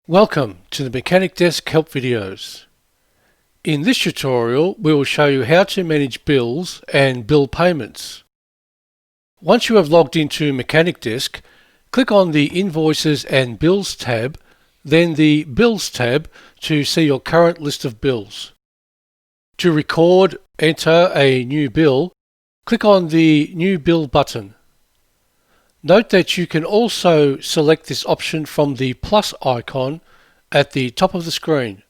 Welcome to the Mechanic Desk help videos. In this tutorial, we will show you how to manage bills and bill payments. Once you have logged into Mechanic Desk, click on the Invoices and Bills tab, then the Bills tab to see your current list of bills. To record, enter a new bill, click on the New Bill button. Note that you can also select this option from the plus icon at the top of the screen.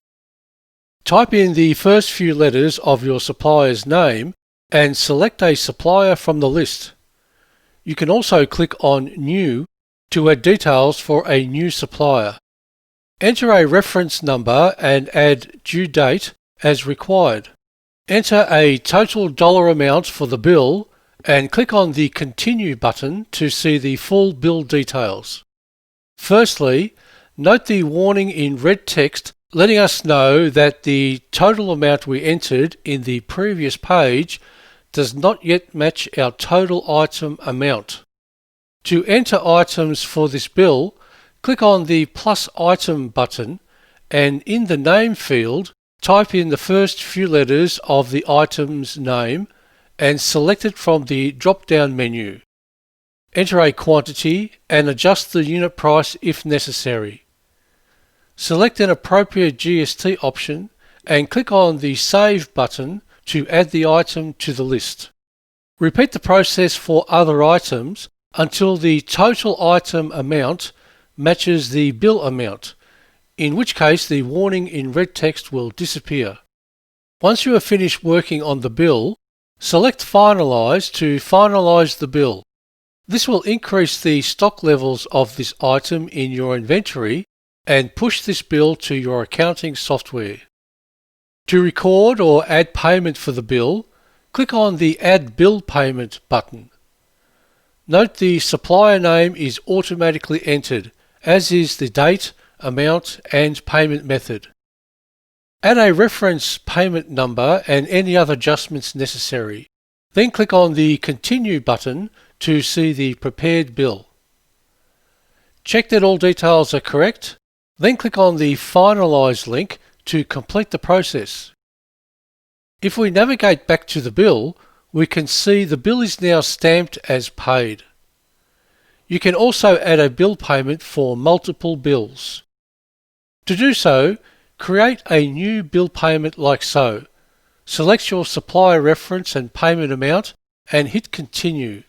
Type in the first few letters of your supplier's name and select a supplier from the list. You can also click on New to add details for a new supplier. Enter a reference number and add due date as required. Enter a total dollar amount for the bill and click on the Continue button to see the full bill details. Firstly, note the warning in red text letting us know that the total amount we entered in the previous page does not yet match our total item amount. To enter items for this bill, click on the plus item button and in the name field, type in the first few letters of the item's name and select it from the drop-down menu. Enter a quantity and adjust the unit price if necessary. Select an appropriate GST option and click on the Save button to add the item to the list. Repeat the process for other items until the total item amount matches the bill amount, in which case the warning in red text will disappear. Once you have finished working on the bill, select Finalize to finalize the bill. This will increase the stock levels of this item in your inventory and push this bill to your accounting software. To record or add payment for the bill, click on the Add Bill Payment button. Note the supplier name is automatically entered, as is the date, amount, and payment method. Add a reference payment number and any other adjustments necessary. Then click on the Continue button to see the prepared bill. Check that all details are correct, then click on the Finalize link to complete the process. If we navigate back to the bill, we can see the bill is now stamped as paid. You can also add a bill payment for multiple bills. To do so, create a new bill payment like so. Select your supplier reference and payment amount and hit Continue.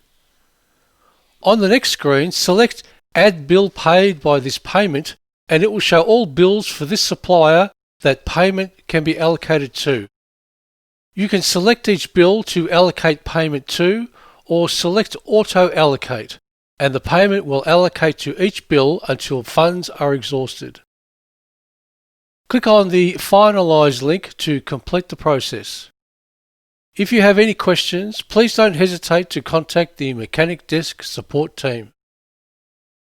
On the next screen, select Add Bill Paid by this payment and it will show all bills for this supplier that payment can be allocated to. You can select each bill to allocate payment to or select Auto Allocate and the payment will allocate to each bill until funds are exhausted. Click on the Finalize link to complete the process. If you have any questions, please don't hesitate to contact the Mechanic Desk support team.